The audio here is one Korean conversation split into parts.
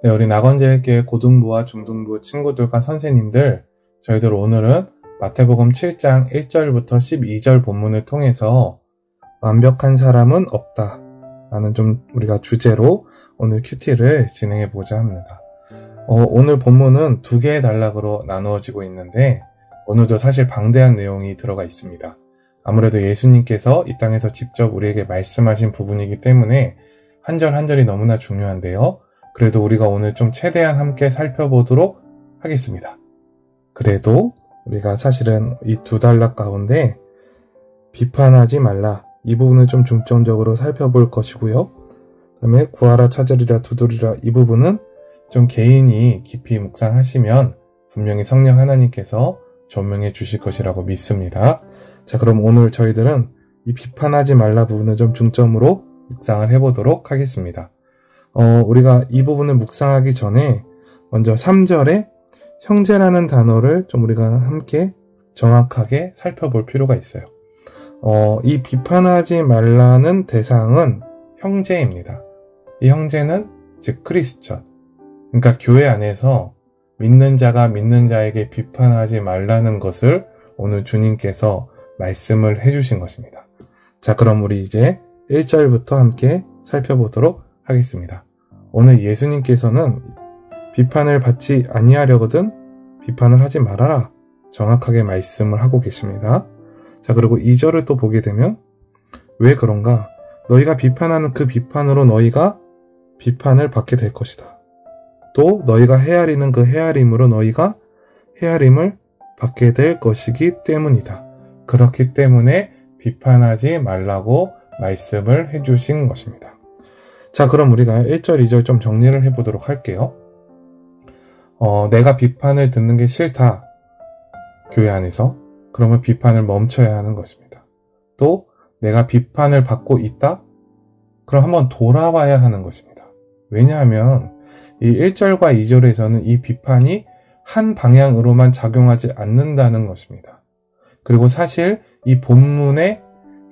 네, 우리 낙원제일교회 고등부와 중등부 친구들과 선생님들, 저희들 오늘은 마태복음 7장 1절부터 12절 본문을 통해서 완벽한 사람은 없다 라는 좀 우리가 주제로 오늘 큐티를 진행해 보자 합니다. 오늘 본문은 두 개의 단락으로 나누어지고 있는데 오늘도 사실 방대한 내용이 들어가 있습니다. 아무래도 예수님께서 이 땅에서 직접 우리에게 말씀하신 부분이기 때문에 한 절 한 절이 너무나 중요한데요. 그래도 우리가 오늘 좀 최대한 함께 살펴보도록 하겠습니다. 그래도 우리가 사실은 이 두 단락 가운데 비판하지 말라 이 부분을 좀 중점적으로 살펴볼 것이고요. 그 다음에 구하라 찾으리라 두드리라 이 부분은 좀 개인이 깊이 묵상하시면 분명히 성령 하나님께서 조명해 주실 것이라고 믿습니다. 자, 그럼 오늘 저희들은 이 비판하지 말라 부분을 좀 중점으로 묵상을 해보도록 하겠습니다. 우리가 이 부분을 묵상하기 전에 먼저 3절에 형제라는 단어를 좀 우리가 함께 정확하게 살펴볼 필요가 있어요. 이 비판하지 말라는 대상은 형제입니다. 이 형제는 즉 크리스천, 그러니까 교회 안에서 믿는 자가 믿는 자에게 비판하지 말라는 것을 오늘 주님께서 말씀을 해주신 것입니다. 자, 그럼 우리 이제 1절부터 함께 살펴보도록 하겠습니다. 오늘 예수님께서는 비판을 받지 아니하려거든 비판을 하지 말아라 정확하게 말씀을 하고 계십니다. 자, 그리고 2절을 또 보게 되면 왜 그런가? 너희가 비판하는 그 비판으로 너희가 비판을 받게 될 것이다. 또 너희가 헤아리는 그 헤아림으로 너희가 헤아림을 받게 될 것이기 때문이다. 그렇기 때문에 비판하지 말라고 말씀을 해주신 것입니다. 자, 그럼 우리가 1절, 2절 좀 정리를 해보도록 할게요. 내가 비판을 듣는 게 싫다. 교회 안에서. 그러면 비판을 멈춰야 하는 것입니다. 또 내가 비판을 받고 있다? 그럼 한번 돌아와야 하는 것입니다. 왜냐하면 이 1절과 2절에서는 이 비판이 한 방향으로만 작용하지 않는다는 것입니다. 그리고 사실 이 본문에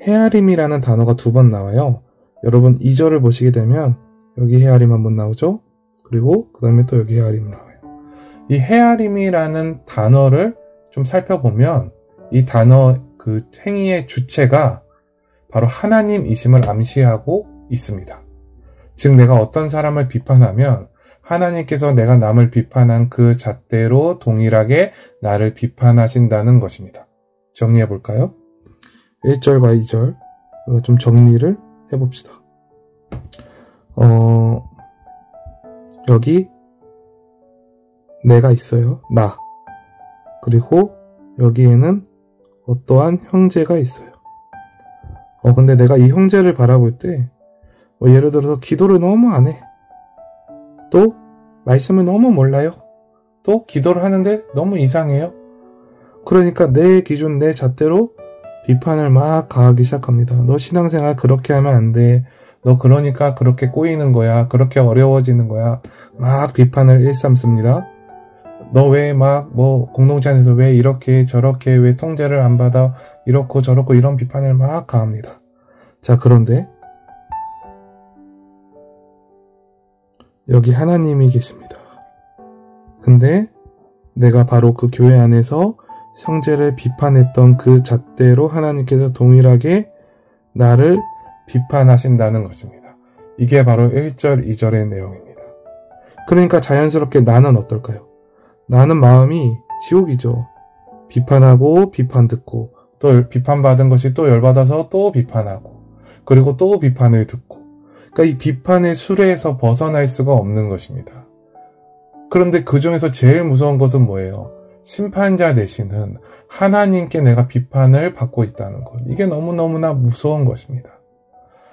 헤아림이라는 단어가 2번 나와요. 여러분 2절을 보시게 되면 여기 헤아림 한번 나오죠? 그리고 그 다음에 또 여기 헤아림 나와요. 이 헤아림이라는 단어를 좀 살펴보면 이 단어 그 행위의 주체가 바로 하나님이심을 암시하고 있습니다. 즉 내가 어떤 사람을 비판하면 하나님께서 내가 남을 비판한 그 잣대로 동일하게 나를 비판하신다는 것입니다. 정리해 볼까요? 1절과 2절 좀 정리를 해봅시다. 여기 내가 있어요. 나. 그리고 여기에는 어떠한 형제가 있어요. 근데 내가 이 형제를 바라볼 때 예를 들어서 기도를 너무 안 해. 또 말씀을 너무 몰라요. 또 기도를 하는데 너무 이상해요. 그러니까 내 기준, 내 잣대로 비판을 막 가하기 시작합니다. 너 신앙생활 그렇게 하면 안 돼. 너 그러니까 그렇게 꼬이는 거야. 그렇게 어려워지는 거야. 막 비판을 일삼습니다. 너 왜 막 공동체 안에서 왜 이렇게 저렇게 왜 통제를 안 받아. 이렇고 저렇고 이런 비판을 막 가합니다. 자, 그런데 여기 하나님이 계십니다. 근데 내가 바로 그 교회 안에서 형제를 비판했던 그 잣대로 하나님께서 동일하게 나를 비판하신다는 것입니다. 이게 바로 1절, 2절의 내용입니다. 그러니까 자연스럽게 나는 어떨까요? 나는 마음이 지옥이죠. 비판하고 비판 듣고 또 비판받은 것이 또 열받아서 또 비판하고 그리고 또 비판을 듣고 그러니까 이 비판의 수레에서 벗어날 수가 없는 것입니다. 그런데 그 중에서 제일 무서운 것은 뭐예요? 심판자 되시는 하나님께 내가 비판을 받고 있다는 것. 이게 너무너무나 무서운 것입니다.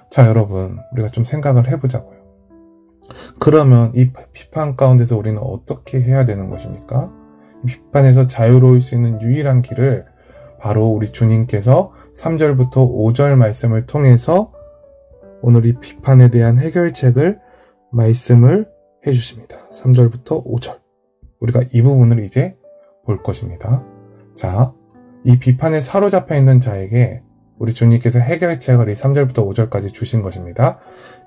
자, 여러분, 우리가 좀 생각을 해보자고요. 그러면 이 비판 가운데서 우리는 어떻게 해야 되는 것입니까? 비판에서 자유로울 수 있는 유일한 길을 바로 우리 주님께서 3절부터 5절 말씀을 통해서 오늘 이 비판에 대한 해결책을 말씀을 해주십니다. 3절부터 5절. 우리가 이 부분을 이제 볼 것입니다. 자, 이 비판에 사로잡혀 있는 자에게 우리 주님께서 해결책을 이 3절부터 5절까지 주신 것입니다.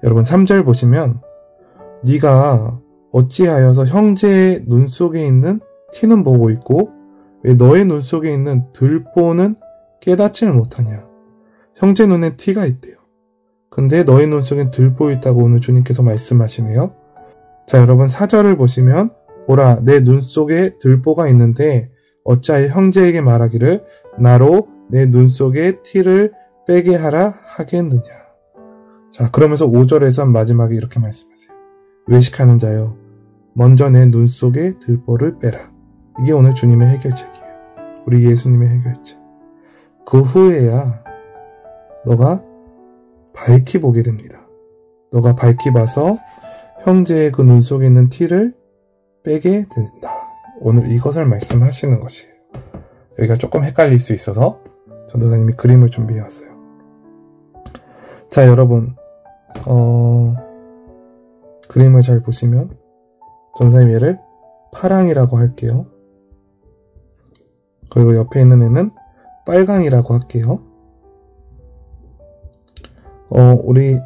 여러분 3절 보시면 네가 어찌하여서 형제의 눈 속에 있는 티는 보고 있고 왜 너의 눈 속에 있는 들보는 깨닫지를 못하냐. 형제 눈에 티가 있대요. 근데 너의 눈 속엔 들보 있다고 오늘 주님께서 말씀하시네요. 자, 여러분 4절을 보시면 보라 내 눈 속에 들보가 있는데 어찌하여 형제에게 말하기를 나로 내 눈 속에 티를 빼게 하라 하겠느냐. 자, 그러면서 5절에서 마지막에 이렇게 말씀하세요. 외식하는 자여 먼저 내 눈 속에 들보를 빼라. 이게 오늘 주님의 해결책이에요. 우리 예수님의 해결책. 그 후에야 너가 밝히 보게 됩니다. 너가 밝히 봐서 형제의 그 눈 속에 있는 티를 빼게 된다. 오늘 이것을 말씀하시는 것이에요. 여기가 조금 헷갈릴 수 있어서 전도사님이 그림을 준비해 왔어요. 자, 여러분 그림을 잘 보시면 전도사님 얘를 파랑이라고 할게요. 그리고 옆에 있는 애는 빨강이라고 할게요. 우리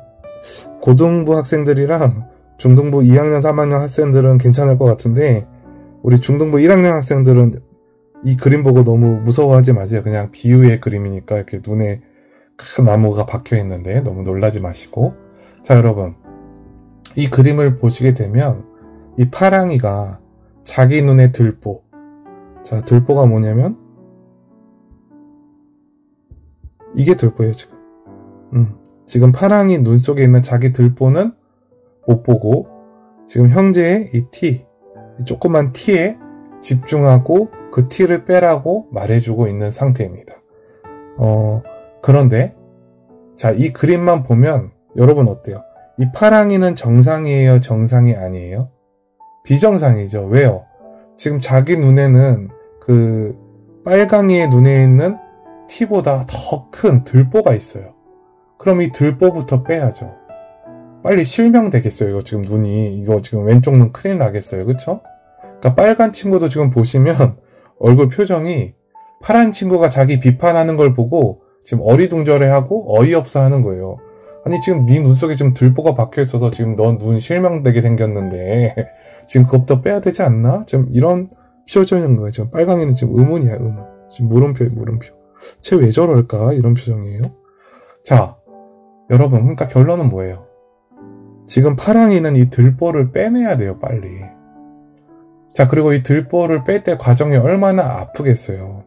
고등부 학생들이랑 중등부 2학년, 3학년 학생들은 괜찮을 것 같은데 우리 중등부 1학년 학생들은 이 그림 보고 너무 무서워하지 마세요. 그냥 비유의 그림이니까 이렇게 눈에 큰 나무가 박혀 있는데 너무 놀라지 마시고. 자, 여러분 이 그림을 보시게 되면 이 파랑이가 자기 눈에 들보. 자, 들보가 뭐냐면 이게 들보예요. 지금 파랑이 눈 속에 있는 자기 들보는 못 보고 지금 형제의 이 티, 이 조그만 티에 집중하고 그 티를 빼라고 말해주고 있는 상태입니다. 그런데 자, 이 그림만 보면 여러분 어때요? 이 파랑이는 정상이에요? 정상이 아니에요? 비정상이죠. 왜요? 지금 자기 눈에는 그 빨강이의 눈에 있는 티보다 더 큰 들보가 있어요. 그럼 이 들보부터 빼야죠. 빨리 실명되겠어요. 이거 지금 눈이, 이거 지금 왼쪽 눈 큰일 나겠어요. 그쵸? 그러니까 빨간 친구도 지금 보시면 얼굴 표정이 파란 친구가 자기 비판하는 걸 보고 지금 어리둥절해하고 어이없어 하는 거예요. 아니 지금 네 눈 속에 지금 들보가 박혀 있어서 지금 넌 눈 실명되게 생겼는데 지금 그것부터 빼야 되지 않나? 지금 이런 표정인 거예요. 지금 빨강이는 지금 의문이야, 의문. 지금 물음표예요, 물음표. 쟤 왜 저럴까? 이런 표정이에요. 자, 여러분, 그러니까 결론은 뭐예요? 지금 파랑이는 이 들보를 빼내야 돼요, 빨리. 자, 그리고 이 들보를 뺄 때 과정이 얼마나 아프겠어요.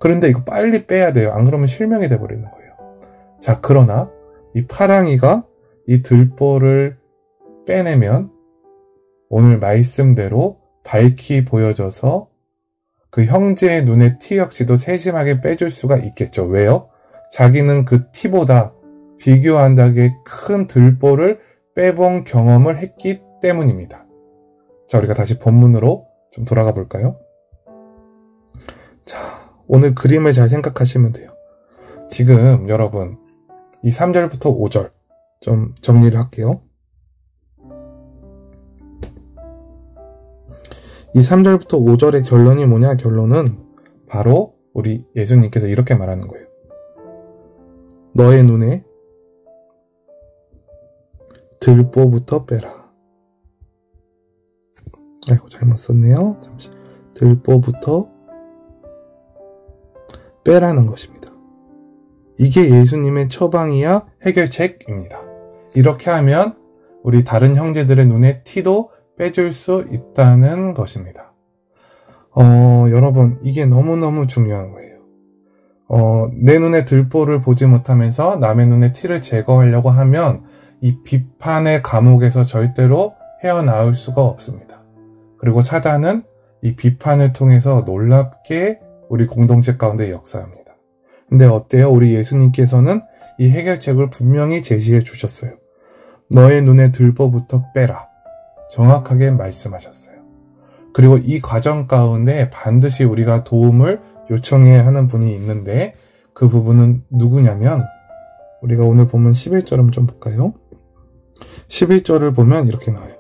그런데 이거 빨리 빼야 돼요. 안 그러면 실명이 돼버리는 거예요. 자, 그러나 이 파랑이가 이 들보를 빼내면 오늘 말씀대로 밝히 보여져서 그 형제의 눈의 티 역시도 세심하게 빼줄 수가 있겠죠. 왜요? 자기는 그 티보다 비교한다기에 큰 들보를 빼본 경험을 했기 때문입니다. 자, 우리가 다시 본문으로 좀 돌아가 볼까요? 자, 오늘 그림을 잘 생각하시면 돼요. 지금 여러분 이 3절부터 5절 좀 정리를 할게요. 이 3절부터 5절의 결론이 뭐냐? 결론은 바로 우리 예수님께서 이렇게 말하는 거예요. 너의 눈에 들보부터 빼라. 아이고, 잘못 썼네요. 잠시. 들보부터 빼라는 것입니다. 이게 예수님의 처방이야 해결책입니다. 이렇게 하면 우리 다른 형제들의 눈에 티도 빼줄 수 있다는 것입니다. 여러분, 이게 너무너무 중요한 거예요. 내 눈에 들보를 보지 못하면서 남의 눈에 티를 제거하려고 하면 이 비판의 감옥에서 절대로 헤어나올 수가 없습니다. 그리고 사단은 이 비판을 통해서 놀랍게 우리 공동체 가운데 역사합니다. 근데 어때요? 우리 예수님께서는 이 해결책을 분명히 제시해 주셨어요. 너의 눈에 들보부터 빼라. 정확하게 말씀하셨어요. 그리고 이 과정 가운데 반드시 우리가 도움을 요청해야 하는 분이 있는데 그 부분은 누구냐면 우리가 오늘 보면 11절을 좀 볼까요? 11절을 보면 이렇게 나와요.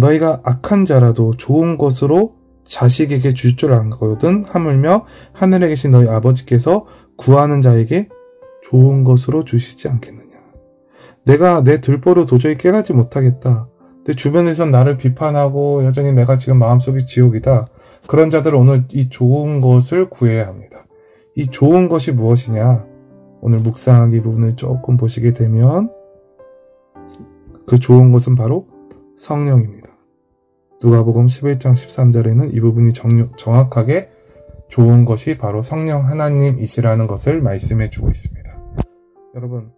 너희가 악한 자라도 좋은 것으로 자식에게 줄 줄 알거든 하물며 하늘에 계신 너희 아버지께서 구하는 자에게 좋은 것으로 주시지 않겠느냐. 내가 내 들보를 도저히 깨닫지 못하겠다. 내 주변에선 나를 비판하고 여전히 내가 지금 마음속이 지옥이다. 그런 자들은 오늘 이 좋은 것을 구해야 합니다. 이 좋은 것이 무엇이냐? 오늘 묵상하기 부분을 조금 보시게 되면 그 좋은 것은 바로 성령입니다. 누가복음 11장 13절에는 이 부분이 정확하게 좋은 것이 바로 성령 하나님이시라는 것을 말씀해 주고 있습니다. 여러분,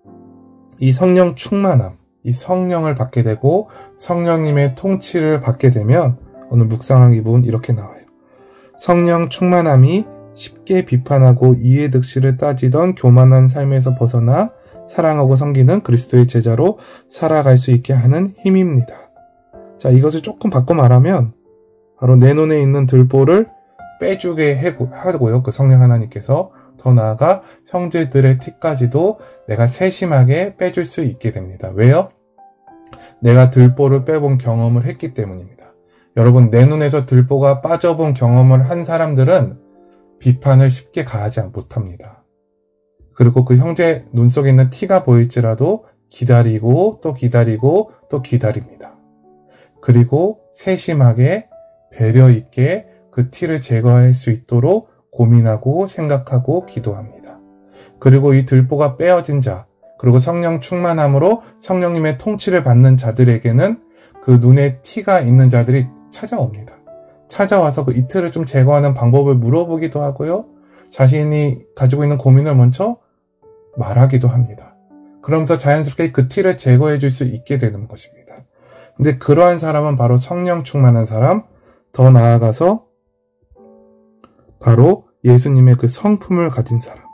이 성령 충만함, 이 성령을 받게 되고 성령님의 통치를 받게 되면 오늘 묵상하기 부분 이렇게 나와요. 성령 충만함이 쉽게 비판하고 이해득실을 따지던 교만한 삶에서 벗어나 사랑하고 섬기는 그리스도의 제자로 살아갈 수 있게 하는 힘입니다. 자, 이것을 조금 바꿔 말하면 바로 내 눈에 있는 들보를 빼주게 하고요. 그 성령 하나님께서 더 나아가 형제들의 티까지도 내가 세심하게 빼줄 수 있게 됩니다. 왜요? 내가 들보를 빼본 경험을 했기 때문입니다. 여러분, 내 눈에서 들보가 빠져본 경험을 한 사람들은 비판을 쉽게 가하지 못합니다. 그리고 그 형제 눈 속에 있는 티가 보일지라도 기다리고 또 기다리고 또 기다립니다. 그리고 세심하게 배려 있게 그 티를 제거할 수 있도록 고민하고 생각하고 기도합니다. 그리고 이 들보가 빼어진 자, 그리고 성령 충만함으로 성령님의 통치를 받는 자들에게는 그 눈에 티가 있는 자들이 찾아옵니다. 찾아와서 그 이틀을 좀 제거하는 방법을 물어보기도 하고요. 자신이 가지고 있는 고민을 먼저 말하기도 합니다. 그러면서 자연스럽게 그 티를 제거해 줄 수 있게 되는 것입니다. 근데 그러한 사람은 바로 성령 충만한 사람, 더 나아가서 바로 예수님의 그 성품을 가진 사람.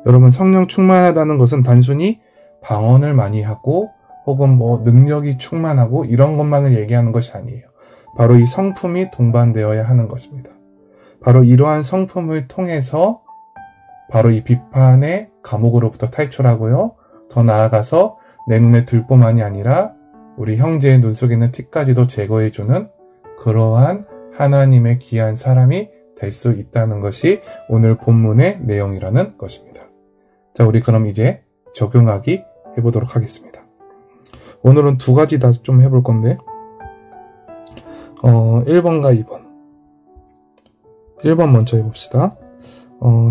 여러분, 성령 충만하다는 것은 단순히 방언을 많이 하고 혹은 능력이 충만하고 이런 것만을 얘기하는 것이 아니에요. 바로 이 성품이 동반되어야 하는 것입니다. 바로 이러한 성품을 통해서 바로 이 비판의 감옥으로부터 탈출하고요. 더 나아가서 내 눈에 들보만이 아니라 우리 형제의 눈 속에 있는 티까지도 제거해주는 그러한 하나님의 귀한 사람이 될 수 있다는 것이 오늘 본문의 내용이라는 것입니다. 자, 우리 그럼 이제 적용하기 해보도록 하겠습니다. 오늘은 두 가지 다 좀 해볼 건데 1번과 2번. 1번 먼저 해봅시다.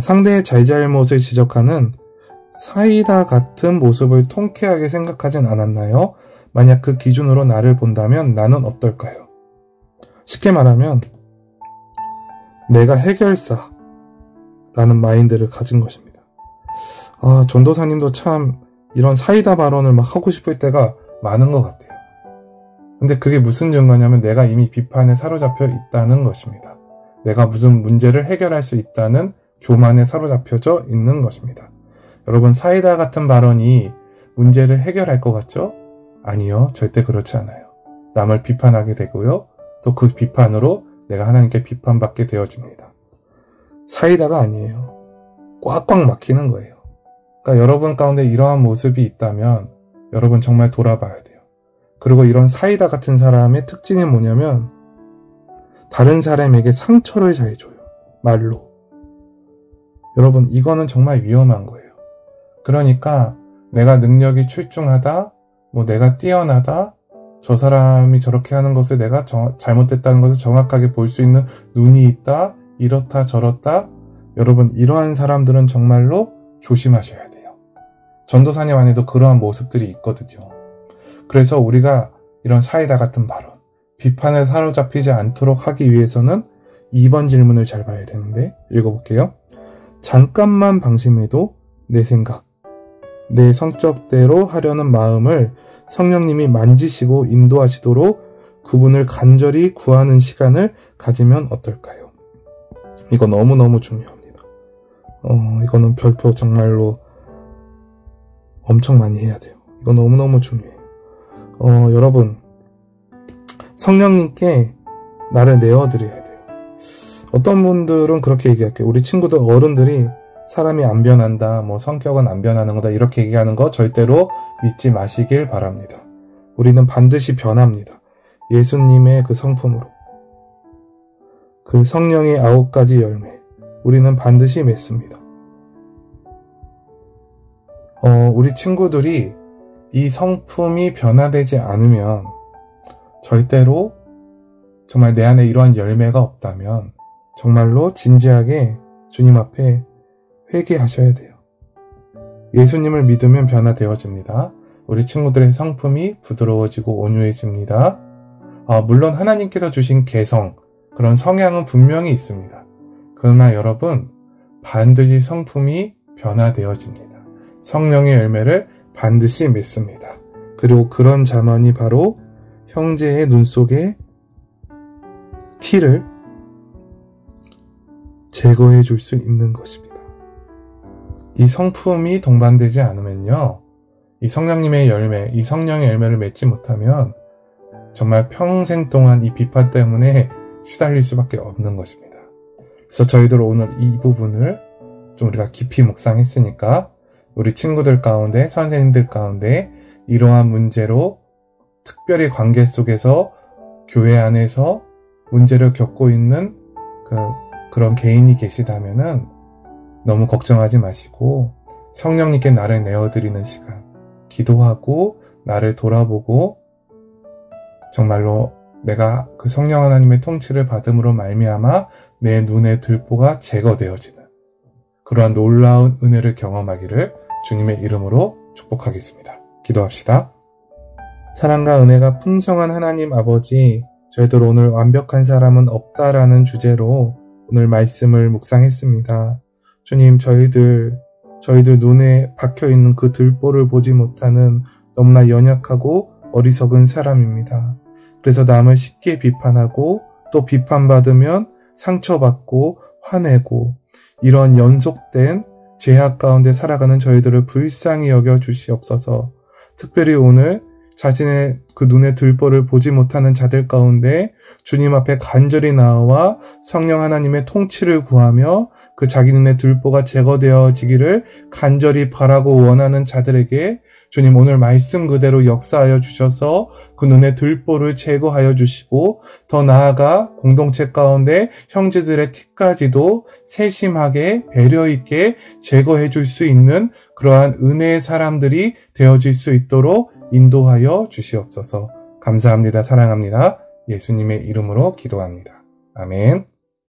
상대의 잘잘못을 지적하는 사이다 같은 모습을 통쾌하게 생각하진 않았나요? 만약 그 기준으로 나를 본다면 나는 어떨까요? 쉽게 말하면 내가 해결사라는 마인드를 가진 것입니다. 전도사님도 참 이런 사이다 발언을 막 하고 싶을 때가 많은 것 같아요. 근데 그게 무슨 증거냐면 내가 이미 비판에 사로잡혀 있다는 것입니다. 내가 무슨 문제를 해결할 수 있다는 교만에 사로잡혀져 있는 것입니다. 여러분, 사이다 같은 발언이 문제를 해결할 것 같죠? 아니요, 절대 그렇지 않아요. 남을 비판하게 되고요. 또 그 비판으로 내가 하나님께 비판받게 되어집니다. 사이다가 아니에요. 꽉꽉 막히는 거예요. 그러니까 여러분 가운데 이러한 모습이 있다면 여러분 정말 돌아봐야 돼요. 그리고 이런 사이다 같은 사람의 특징이 뭐냐면 다른 사람에게 상처를 잘 줘요. 말로. 여러분, 이거는 정말 위험한 거예요. 그러니까 내가 능력이 출중하다, 내가 뛰어나다, 저 사람이 저렇게 하는 것을 내가 잘못됐다는 것을 정확하게 볼 수 있는 눈이 있다, 이렇다 저렇다. 여러분, 이러한 사람들은 정말로 조심하셔야 돼요. 전도사님 안에도 그러한 모습들이 있거든요. 그래서 우리가 이런 사이다 같은 발언, 비판에 사로잡히지 않도록 하기 위해서는 2번 질문을 잘 봐야 되는데 읽어볼게요. 잠깐만 방심해도 내 생각, 내 성격대로 하려는 마음을 성령님이 만지시고 인도하시도록 그분을 간절히 구하는 시간을 가지면 어떨까요? 이거 너무너무 중요합니다. 이거는 별표 정말로 엄청 많이 해야 돼요. 이거 너무너무 중요해요. 여러분, 성령님께 나를 내어드려야 돼요. 어떤 분들은 그렇게 얘기할게요. 우리 친구들, 어른들이 사람이 안 변한다, 성격은 안 변하는 거다, 이렇게 얘기하는 거 절대로 믿지 마시길 바랍니다. 우리는 반드시 변합니다. 예수님의 그 성품으로. 그 성령의 9가지 열매, 우리는 반드시 맺습니다. 우리 친구들이 이 성품이 변화되지 않으면 절대로 정말 내 안에 이러한 열매가 없다면 정말로 진지하게 주님 앞에 회개하셔야 돼요. 예수님을 믿으면 변화되어집니다. 우리 친구들의 성품이 부드러워지고 온유해집니다. 물론 하나님께서 주신 개성, 그런 성향은 분명히 있습니다. 그러나 여러분, 반드시 성품이 변화되어집니다. 성령의 열매를 반드시 맺습니다. 그리고 그런 자만이 바로 형제의 눈 속에 티를 제거해 줄 수 있는 것입니다. 이 성품이 동반되지 않으면요, 이 성령님의 열매, 이 성령의 열매를 맺지 못하면 정말 평생 동안 이 비판 때문에 시달릴 수밖에 없는 것입니다. 그래서 저희들 오늘 이 부분을 좀 우리가 깊이 묵상했으니까 우리 친구들 가운데, 선생님들 가운데 이러한 문제로 특별히 관계 속에서 교회 안에서 문제를 겪고 있는 그런 개인이 계시다면은 너무 걱정하지 마시고 성령님께 나를 내어드리는 시간, 기도하고 나를 돌아보고 정말로 내가 그 성령 하나님의 통치를 받음으로 말미암아 내 눈의 들보가 제거되어지는 그러한 놀라운 은혜를 경험하기를 주님의 이름으로 축복하겠습니다. 기도합시다. 사랑과 은혜가 풍성한 하나님 아버지, 저희들 오늘 완벽한 사람은 없다라는 주제로 오늘 말씀을 묵상했습니다. 주님, 저희들 눈에 박혀있는 그 들보를 보지 못하는 너무나 연약하고 어리석은 사람입니다. 그래서 남을 쉽게 비판하고 또 비판받으면 상처받고 화내고 이런 연속된 죄악 가운데 살아가는 저희들을 불쌍히 여겨 주시옵소서. 특별히 오늘 자신의 그 눈의 들보를 보지 못하는 자들 가운데 주님 앞에 간절히 나와 성령 하나님의 통치를 구하며 그 자기 눈의 들보가 제거되어지기를 간절히 바라고 원하는 자들에게 주님 오늘 말씀 그대로 역사하여 주셔서 그 눈의 들보를 제거하여 주시고 더 나아가 공동체 가운데 형제들의 티까지도 세심하게 배려 있게 제거해 줄 수 있는 그러한 은혜의 사람들이 되어질 수 있도록 인도하여 주시옵소서. 감사합니다. 사랑합니다. 예수님의 이름으로 기도합니다. 아멘.